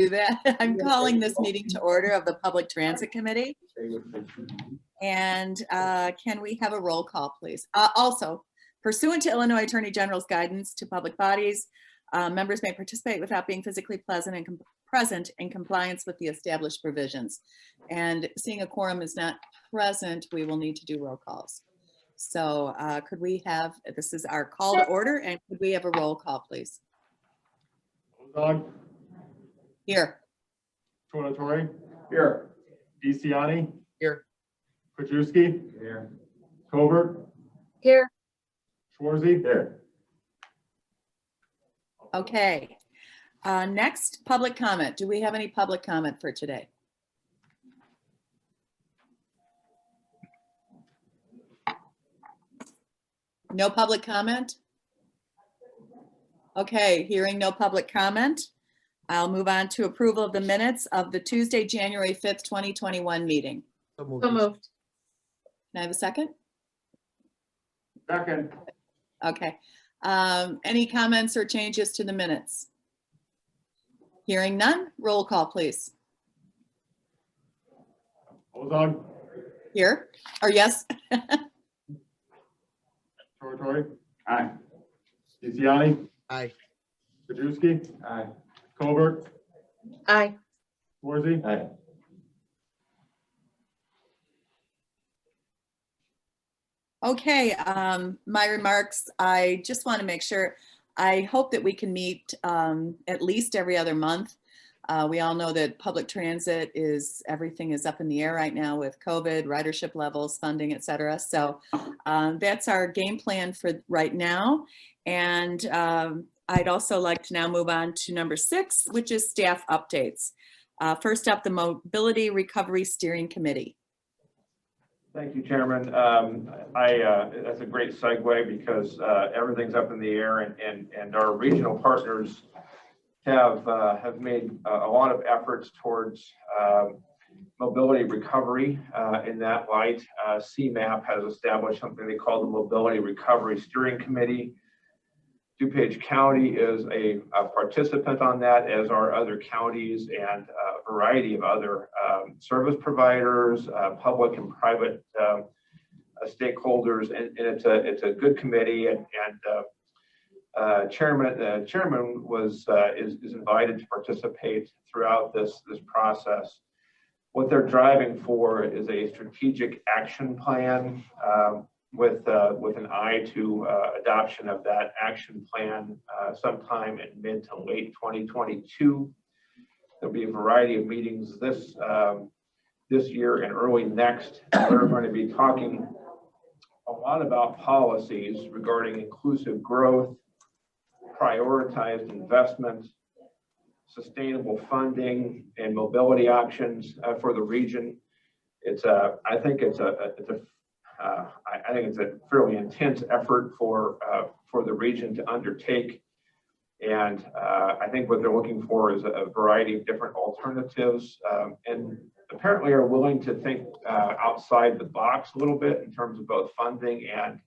Do that. I'm calling this meeting to order of the Public Transit Committee. And can we have a roll call, please? Also, pursuant to Illinois Attorney General's guidance to public bodies, members may participate without being physically present in compliance with the established provisions. And seeing a quorum is not present, we will need to do roll calls. So could we have, this is our call to order, and could we have a roll call, please? Dog. Here. Tornatore. Here. DeCiani. Here. Krajewski. Here. Covert. Here. Schwarzy. Here. Okay. Next, public comment. Do we have any public comment for today? No public comment? Okay, hearing no public comment, I'll move on to approval of the minutes of the Tuesday, January 5th, 2021 meeting. So moved. Can I have a second? Second. Okay. Any comments or changes to the minutes? Hearing none, roll call, please. Ozog. Here, or yes? Tornatore. Aye. DeCiani. Aye. Krajewski. Aye. Covert. Aye. Schwarzy. Aye. Okay, my remarks, I just want to make sure, I hope that we can meet at least every other month. We all know that public transit everything is up in the air right now with COVID, ridership levels, funding, et cetera. So that's our game plan for right now. And I'd also like to now move on to number 6, which is staff updates. First up, the Mobility Recovery Steering Committee. Thank you, Chairman. That's a great segue because everything's up in the air, and our regional partners have made a lot of efforts towards mobility recovery. In that light, CMAP has established something they call the Mobility Recovery Steering Committee. DuPage County is a participant on that, as are other counties and a variety of other service providers, public and private stakeholders, and it's a good committee. And the chairman is invited to participate throughout this process. What they're driving for is a strategic action plan with an eye to adoption of that action plan sometime in mid to late 2022. There'll be a variety of meetings this year and early next. We're going to be talking a lot about policies regarding inclusive growth, prioritized investment, sustainable funding, and mobility options for the region. I think it's a fairly intense effort for the region to undertake, and I think what they're looking for is a variety of different alternatives, and apparently are willing to think outside the box a little bit in terms of both funding and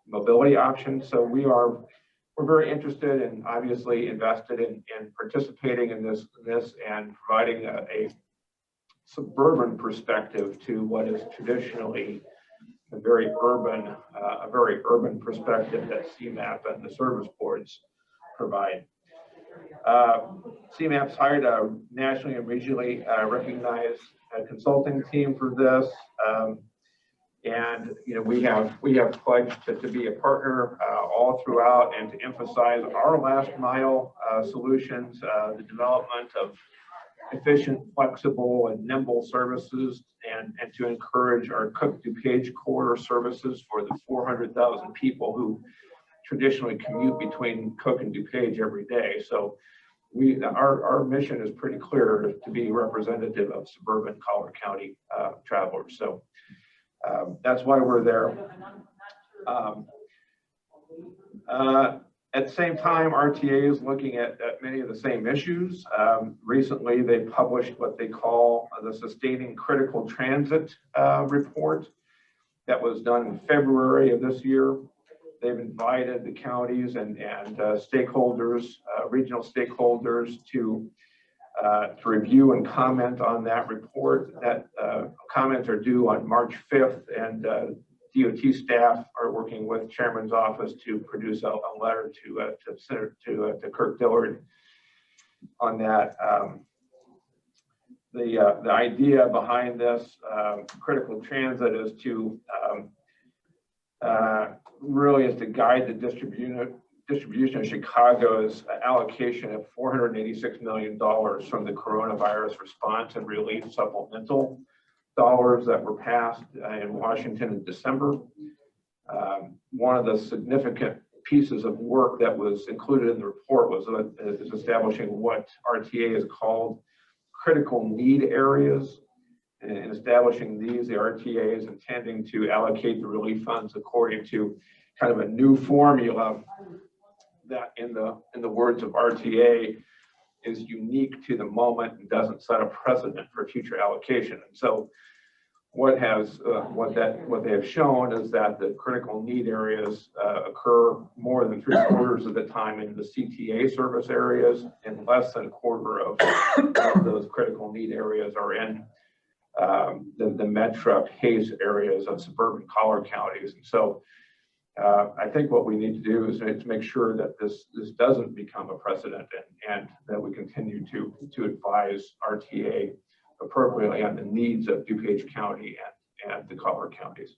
mobility options. So we're very interested and obviously invested in participating in this and providing a suburban perspective to what is traditionally a very urban perspective that CMAP and the service boards provide. CMAP's hired a nationally and regionally recognized consulting team for this, and we have pledged to be a partner all throughout and to emphasize our last mile solutions, the development of efficient, flexible, and nimble services, and to encourage our Cook-DuPage corridor services for the 400,000 people who traditionally commute between Cook and DuPage every day. So our mission is pretty clear to be representative of suburban Collier County travelers. So that's why we're there. At the same time, RTA is looking at many of the same issues. Recently, they published what they call the Sustaining Critical Transit report that was done in February of this year. They've invited the counties and stakeholders, regional stakeholders, to to review and comment on that report. That comments are due on March 5th, and DOT staff are working with Chairman's office to produce a letter to Kirk Dillard on that. The idea behind this critical transit is to really is to guide the distribution of Chicago's allocation of $486 million from the coronavirus response and relief supplemental dollars that were passed in Washington in December. One of the significant pieces of work that was included in the report was establishing what RTA is called critical need areas. And establishing these, the RTA is intending to allocate the relief funds according to kind of a new formula that, in the words of RTA, is unique to the moment and doesn't set a precedent for future allocation. And so, what they have shown is that the critical need areas occur more than 3/4 of the time in the CTA service areas, and less than 1/4 of those critical need areas are in the Metra PACE areas of suburban collar counties. And so I think what we need to do is to make sure that this doesn't become a precedent, and that we continue to advise RTA appropriately on the needs of DuPage County and the collar counties.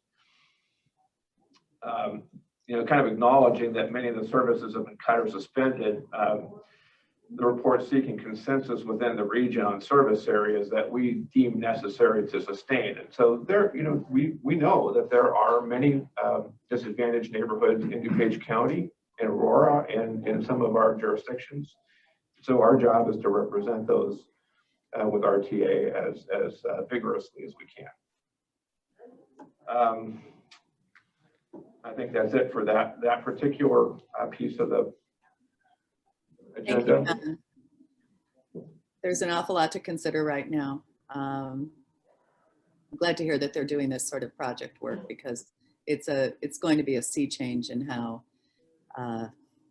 Kind of acknowledging that many of the services have been cut or suspended, the report seeking consensus within the region on service areas that we deem necessary to sustain. And so there, we know that there are many disadvantaged neighborhoods in DuPage County, in Aurora, and in some of our jurisdictions. So our job is to represent those with RTA as vigorously as we can. I think that's it for that particular piece of the agenda. Thank you. There's an awful lot to consider right now. I'm glad to hear that they're doing this sort of project work, because it's going to be a sea change in how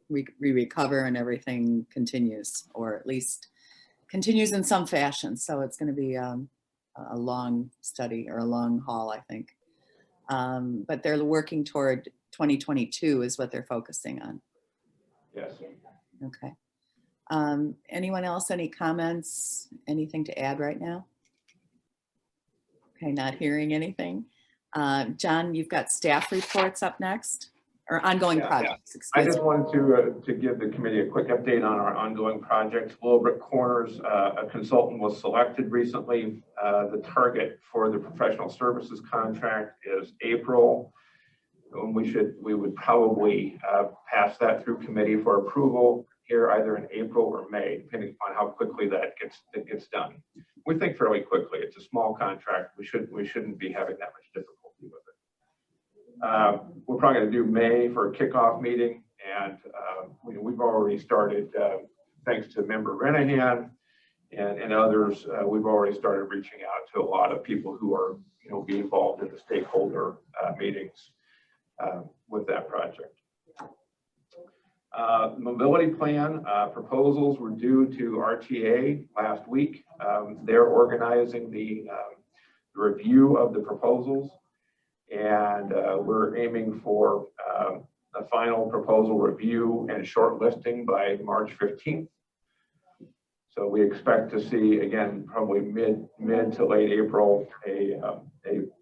we recover and everything continues, or at least continues in some fashion. So it's going to be a long study, or a long haul, I think. But they're working toward 2022 is what they're focusing on. Yes. Okay. Anyone else, any comments, anything to add right now? Okay, not hearing anything. John, you've got staff reports up next, or ongoing projects. I Excuse just me. wanted to give the committee a quick update on our ongoing projects. Willowbrook Corners, a consultant was selected recently. The target for the professional services contract is April. And we would probably pass that through committee for approval here either in April or May, depending on how quickly that gets done. We think fairly quickly. It's a small contract. We shouldn't be having that much difficulty with it. We're probably going to do May for a kickoff meeting, and we've already started, thanks to member Renahan and others. We've already started reaching out to a lot of people who are be involved in the stakeholder meetings with that project. Mobility plan proposals were due to RTA last week. They're organizing the review of the proposals, and we're aiming for a final proposal review and shortlisting by March 15th. So we expect to see, again, probably mid to late April, a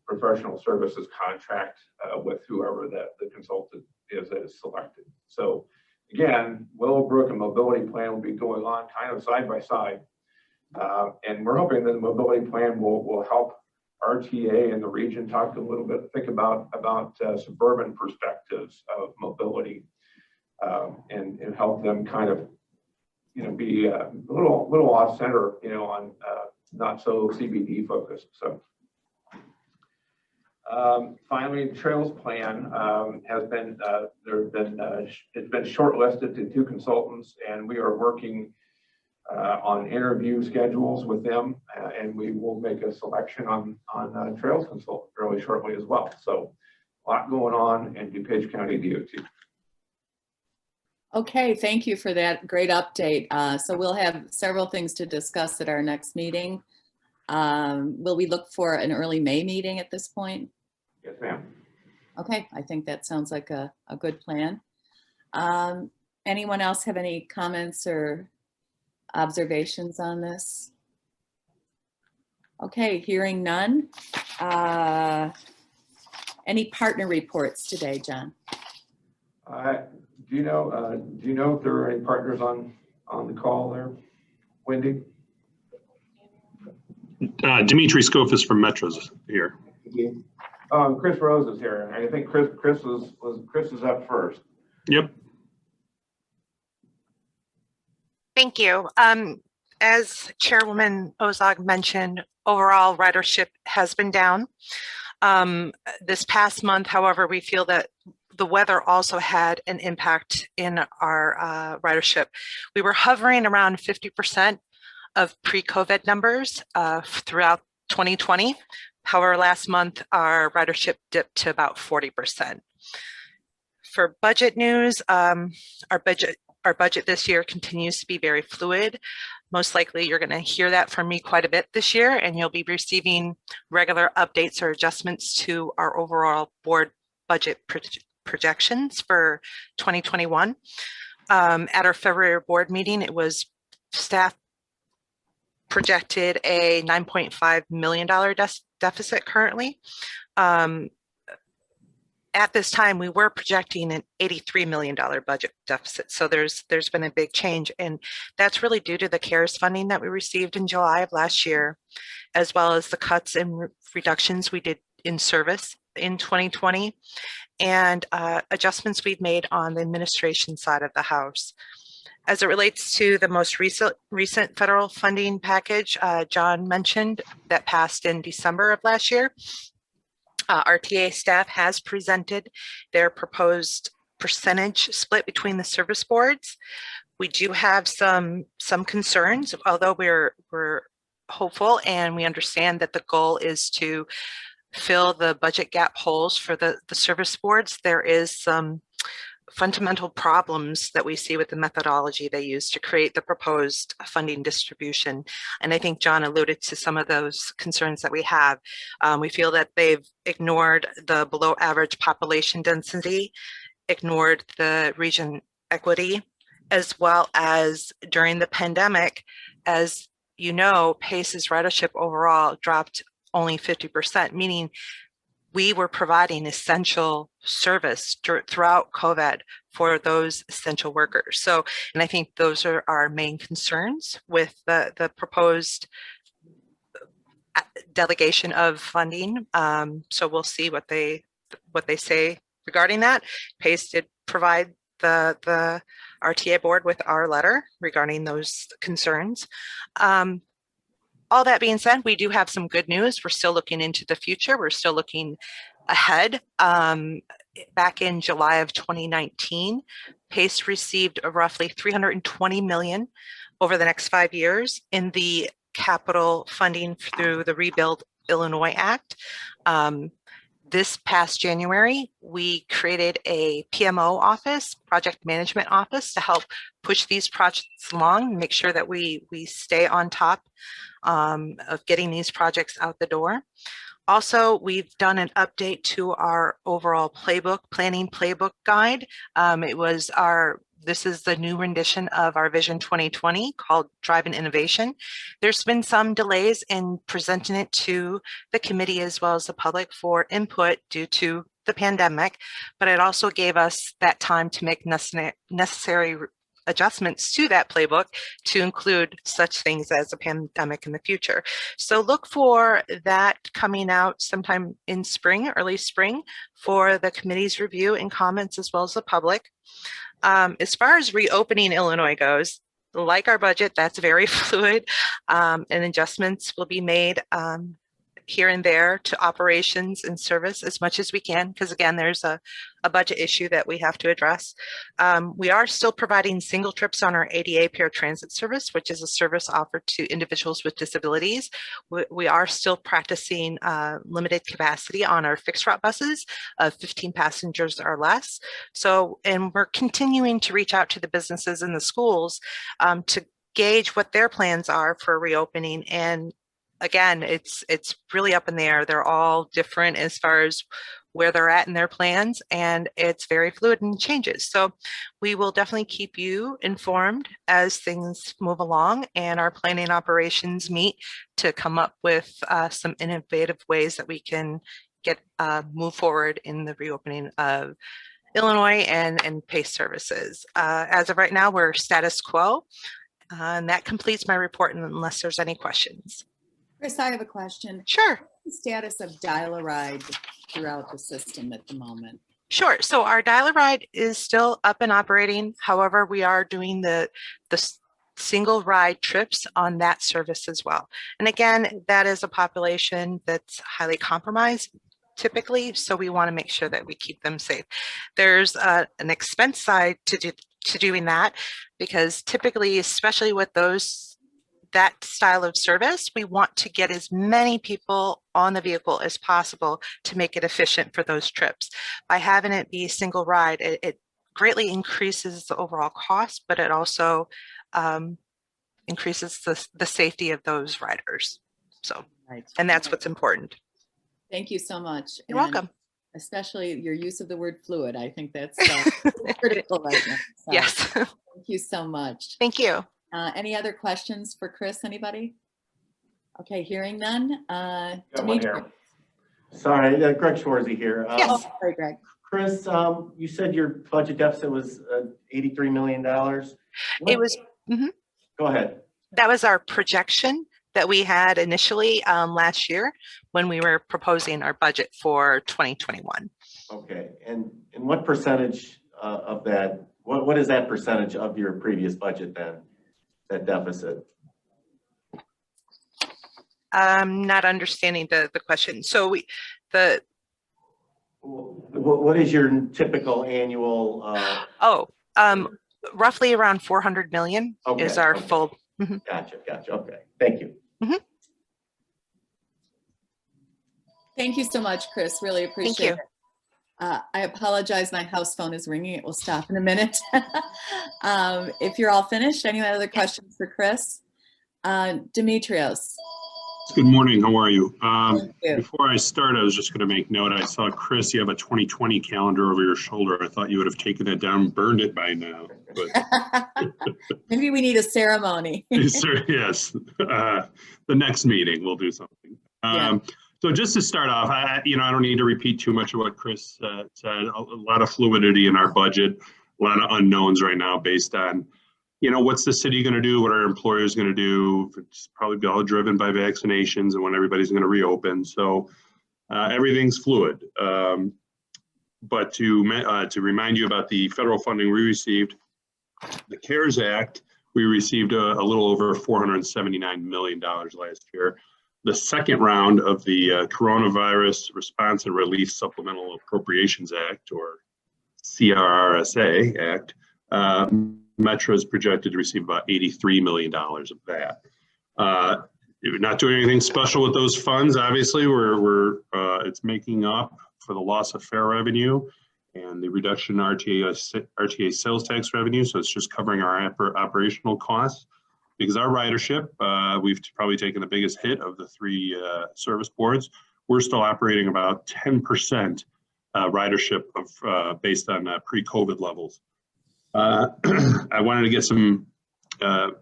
professional services contract with whoever the consultant is that is selected. So again, Willowbrook and mobility plan will be going on kind of side by side. And we're hoping that the mobility plan will help RTA in the region think about suburban perspectives of mobility, and help them kind of, be a little off center, on not so CBD focused. So finally, the trails plan has been it's been shortlisted to 2 consultants, and we are working on interview schedules with them, and we will make a selection on trails consultant fairly shortly as well. So a lot going on in DuPage County DOT. Okay, thank you for that great update. So we'll have several things to discuss at our next meeting. Will we look for an early May meeting at this point? Yes, ma'am. Okay, I think that sounds like a good plan. Anyone else have any comments or observations on this? Okay, hearing none. Any partner reports today, John? Do you know if there are any partners on the call there, Wendy? Dimitri Skofis from Metro's here. Chris Rose is here. I think Chris is up first. Yep. Thank you. As Chairwoman Ozog mentioned, overall ridership has been down. This past month, however, we feel that the weather also had an impact in our ridership. We were hovering around 50% of pre-COVID numbers throughout 2020. However, last month, our ridership dipped to about 40%. For budget news, our budget this year continues to be very fluid. Most likely you're going to hear that from me quite a bit this year, and you'll be receiving regular updates or adjustments to our overall board budget projections for 2021. At our February board meeting, it was staff projected a $9.5 million deficit currently. At this time, we were projecting an $83 million budget deficit. So there's been a big change, and that's really due to the CARES funding that we received in July of last year, as well as the cuts and reductions we did in service in 2020, and adjustments we've made on the administration side of the house. As it relates to the most recent federal funding package, John mentioned that passed in December of last year. RTA staff has presented their proposed percentage split between the service boards. We do have some concerns, although we're hopeful and we understand that the goal is to fill the budget gap holes for the service boards. There is some fundamental problems that we see with the methodology they use to create the proposed funding distribution. And I think John alluded to some of those concerns that we have. We feel that they've ignored the below average population density, ignored the region equity, as well as during the pandemic, as you know, PACE's ridership overall dropped only 50%, meaning we were providing essential service throughout COVID for those essential workers. So, and I think those are our main concerns with the proposed delegation of funding. So we'll see what they say regarding that. PACE did provide the RTA board with our letter regarding those concerns. All that being said, we do have some good news. We're still looking into the future. We're still looking ahead. Back in July of 2019, PACE received roughly $320 million over the next 5 years in the capital funding through the Rebuild Illinois Act. This past January, we created a PMO office, project management office, to help push these projects along, make sure that we stay on top of getting these projects out the door. Also, we've done an update to our overall planning playbook guide. This is the new rendition of our Vision 2020 called Driving Innovation. There's been some delays in presenting it to the committee as well as the public for input due to the pandemic, but it also gave us that time to make necessary adjustments to that playbook to include such things as a pandemic in the future. So look for that coming out sometime in spring, early spring, for the committee's review and comments as well as the public. As far as reopening Illinois goes, like our budget, that's very fluid, and adjustments will be made here and there to operations and service as much as we can, because again, there's a budget issue that we have to address. We are still providing single trips on our ADA paratransit service, which is a service offered to individuals with disabilities. We are still practicing limited capacity on our fixed route buses of 15 passengers or less. So, and we're continuing to reach out to the businesses and the schools to gauge what their plans are for reopening. And again, it's really up in the air. They're all different as far as where they're at in their plans, and it's very fluid and changes. So we will definitely keep you informed as things move along and our planning operations meet to come up with some innovative ways that we can get move forward in the reopening of Illinois and PACE services. As of right now, we're status quo. And that completes my report unless there's any questions. Chris, I have a question. Sure. What's the status of dial-a-ride throughout the system at the moment? Sure. So our dial-a-ride is still up and operating. However, we are doing the single ride trips on that service as well. And again, that is a population that's highly compromised typically. So we want to make sure that we keep them safe. There's an expense side to doing that, because typically, especially with that style of service, we want to get as many people on the vehicle as possible to make it efficient for those trips. By having it be single ride, it greatly increases the overall cost, but it also increases the safety of those riders. So, Right. and that's what's important. Thank you so much. You're welcome. Especially your use of the word fluid. I think that's critical right now. So, Yes. Thank you so much. Thank you. Any other questions for Chris? Anybody? Okay, hearing none. Got one Dimitri. here. Sorry, Greg Schwarzy here. Yes. Oh, sorry, Greg. Chris, you said your budget deficit was $83 million. It was, Go ahead. that was our projection that we had initially last year when we were proposing our budget for 2021. Okay, and what percentage of that, what is that percentage of your previous budget then, that deficit? I'm not understanding the question. So What is your typical annual? roughly around 400 million is Okay, our okay. full. Gotcha, okay, thank you. Thank you so much, Chris. Really appreciate you. it. I apologize. My house phone is ringing. It will stop in a minute. If you're all finished, any other questions for Chris? Demetrios. Good morning. How are you? Thank you. Before I start, I was just going to make note. I saw, Chris, you have a 2020 calendar over your shoulder. I thought you would have taken it down and burned it by now. But Maybe we need a ceremony. sir, yes, the next meeting we'll do something. Yeah. So just to start off, I don't need to repeat too much of what Chris said. A lot of fluidity in our budget, a lot of unknowns right now based on, what's the city going to do? What are employers going to do? It's probably all driven by vaccinations and when everybody's going to reopen. So everything's fluid. But to remind you about the federal funding we received, the CARES Act, we received a little over $479 million last year. The second round of the Coronavirus Response and Relief Supplemental Appropriations Act, or CRRSA Act, Metro is projected to receive about $83 million of that. We're not doing anything special with those funds. Obviously, it's making up for the loss of Ferro revenue and the reduction in RTA sales tax revenue. So it's just covering our operational costs. Because our ridership, we've probably taken the biggest hit of the three service boards. We're still operating about 10% ridership of based on pre-COVID levels. I wanted to get some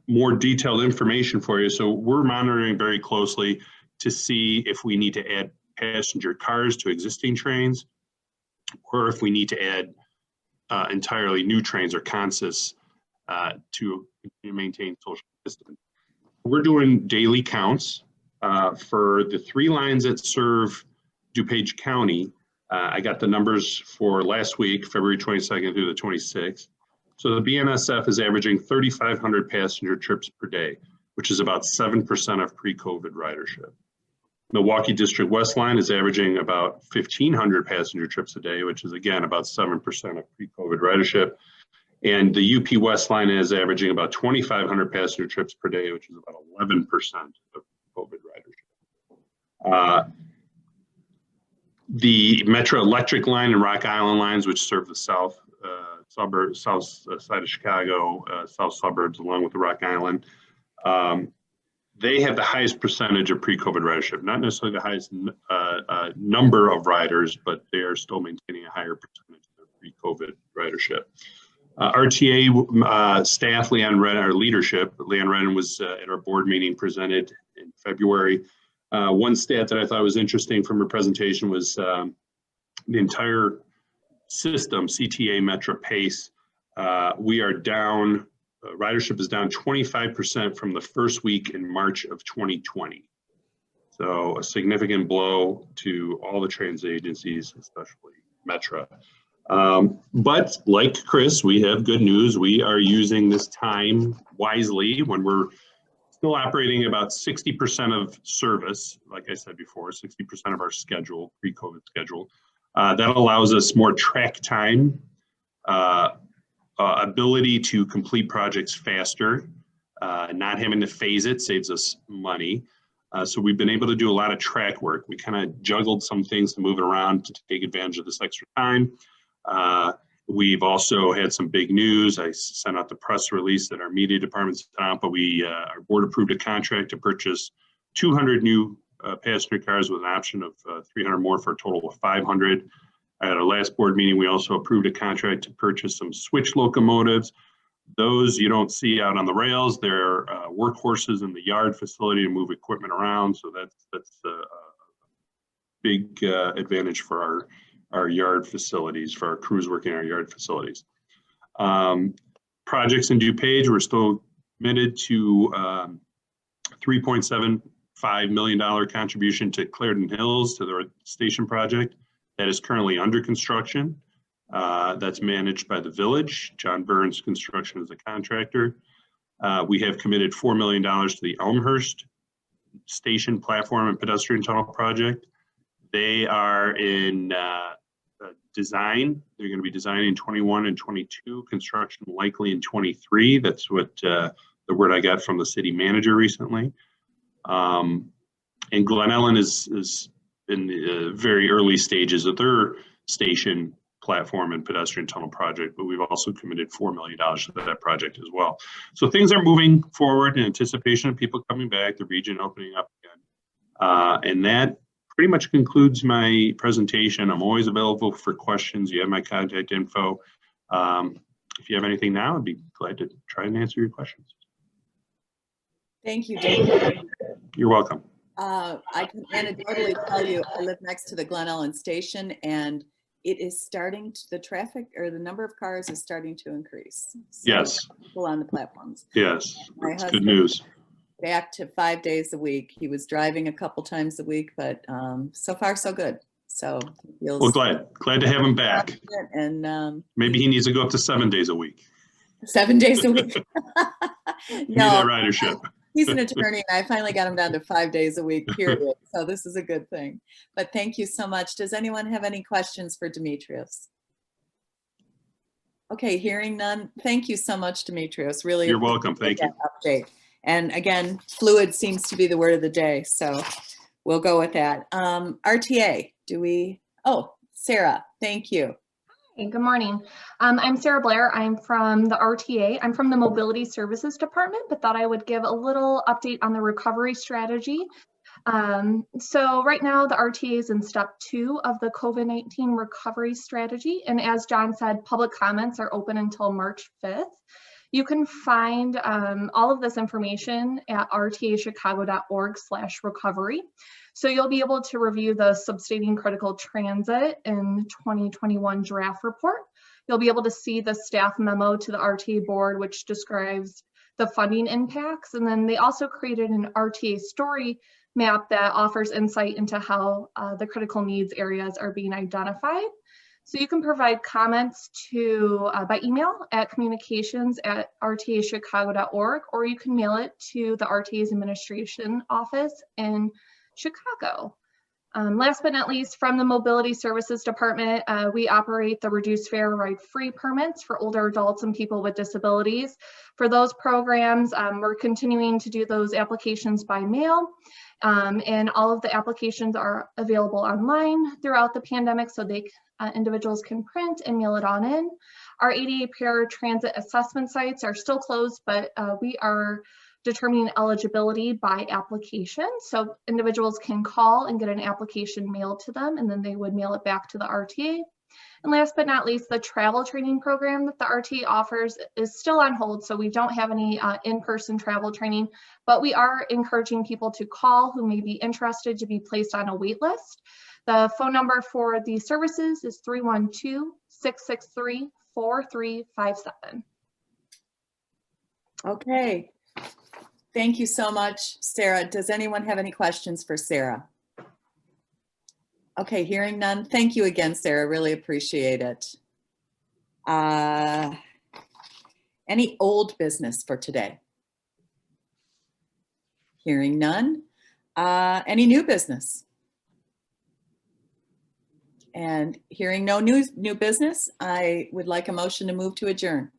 more detailed information for you. So we're monitoring very closely to see if we need to add passenger cars to existing trains, or if we need to add entirely new trains or consists to maintain social distance. We're doing daily counts for the three lines that serve DuPage County. I got the numbers for last week, February 22nd through the 26th. So the BNSF is averaging 3,500 passenger trips per day, which is about 7% of pre-COVID ridership. Milwaukee District West line is averaging about 1,500 passenger trips a day, which is again about 7% of pre-COVID ridership. And the UP West line is averaging about 2,500 passenger trips per day, which is about 11% of COVID ridership. The Metro Electric line and Rock Island lines, which serve the south side of Chicago, south suburbs, along with the Rock Island, they have the highest percentage of pre-COVID ridership. Not necessarily the highest number of riders, but they are still maintaining a higher percentage of pre-COVID ridership. RTA staff, Leanne Redden, our leadership, Leanne Redden was at our board meeting, presented in February. One stat that I thought was interesting from her presentation was the entire system, CTA, Metro, PACE, we are down, ridership is down 25% from the first week in March of 2020. So a significant blow to all the transit agencies, especially Metro. But like Chris, we have good news. We are using this time wisely when we're still operating about 60% of service, like I said before, 60% of our schedule, pre-COVID schedule. That allows us more track time, ability to complete projects faster, not having to phase it saves us money. So we've been able to do a lot of track work. We kind of juggled some things to move it around to take advantage of this extra time. We've also had some big news. I sent out the press release that our media department sent out, but our board approved a contract to purchase 200 new passenger cars with an option of 300 more for a total of 500. At our last board meeting, we also approved a contract to purchase some switch locomotives. Those you don't see out on the rails. They're workhorses in the yard facility to move equipment around. So that's a big advantage for our yard facilities, for our crews working in our yard facilities. Projects in DuPage, we're still committed to $3.75 million contribution to Clarendon Hills, to the station project that is currently under construction. That's managed by the village. John Burns Construction is a contractor. We have committed $4 million to the Elmhurst Station Platform and Pedestrian Tunnel Project. They are in design. They're going to be designing 21 and 22, construction likely in 23. That's what the word I got from the city manager recently. And Glen Ellen is in the very early stages of their station platform and pedestrian tunnel project, but we've also committed $4 million to that project as well. So things are moving forward in anticipation of people coming back, the region opening up again. And that pretty much concludes my presentation. I'm always available for questions. You have my contact info. If you have anything now, I'd be glad to try and answer your questions. Thank you, Dave. You're welcome. I can anecdotally tell you, I live next to the Glen Ellen station, and it is starting to, the traffic or the number of cars is starting to increase. So Yes. people on the platforms. Yes, My that's good husband, news. back to 5 days a week. He was driving a couple times a week, but so far so good. So he feels Well, glad to have him back. confident, and Maybe he needs to go up to 7 days a week. 7 days a week. Need that No, ridership. he's an attorney, and I finally got him down to 5 days a week, period. So this is a good thing. But thank you so much. Does anyone have any questions for Demetrius? Okay, hearing none. Thank you so much, Demetrius. Really You're welcome. Thank you. appreciate that update. And again, fluid seems to be the word of the day, so we'll go with that. RTA, oh, Sarah, thank you. Hey, good morning. I'm Sarah Blair. I'm from the RTA. I'm from the Mobility Services Department, but thought I would give a little update on the recovery strategy. So right now the RTA is in step 2 of the COVID-19 recovery strategy. And as John said, public comments are open until March 5th. You can find all of this information at rtachicago.org/recovery. So you'll be able to review the Substating Critical Transit in 2021 draft report. You'll be able to see the staff memo to the RTA board, which describes the funding impacts. And then they also created an RTA story map that offers insight into how the critical needs areas are being identified. So you can provide comments by email at communications@rtachicago.org, or you can mail it to the RTA's administration office in Chicago. Last but not least, from the Mobility Services Department, we operate the reduced fare ride-free permits for older adults and people with disabilities. For those programs, we're continuing to do those applications by mail, and all of the applications are available online throughout the pandemic, so individuals can print and mail it on in. Our ADA paratransit assessment sites are still closed, but we are determining eligibility by application. So individuals can call and get an application mailed to them, and then they would mail it back to the RTA. And last but not least, the travel training program that the RTA offers is still on hold. So we don't have any in-person travel training, but we are encouraging people to call who may be interested to be placed on a wait list. The phone number for the services is 312-663-4357. Okay. Thank you so much, Sarah. Does anyone have any questions for Sarah? Okay, hearing none. Thank you again, Sarah. Really appreciate it. Any old business for today? Hearing none. Any new business? And hearing no new business, I would like a motion to move to adjourn.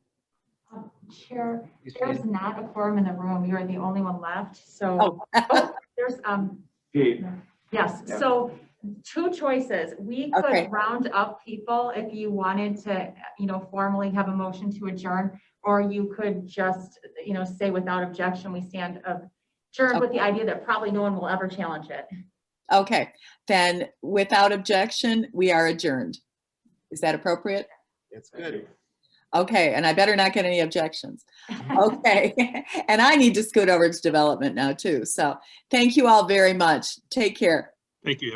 Chair, there's not a quorum in the room. You're the only one left. So there's Pete. yes. Yeah. So two choices. We could Okay. round up people if you wanted to, formally have a motion to adjourn, or you could just, say without objection, we stand adjourned with the idea that probably no one will ever challenge it. Okay, then without objection, we are adjourned. Is that appropriate? It's good. Okay, and I better not get any objections. Okay, and I need to scoot over to development now too. So thank you all very much. Take care. Thank you.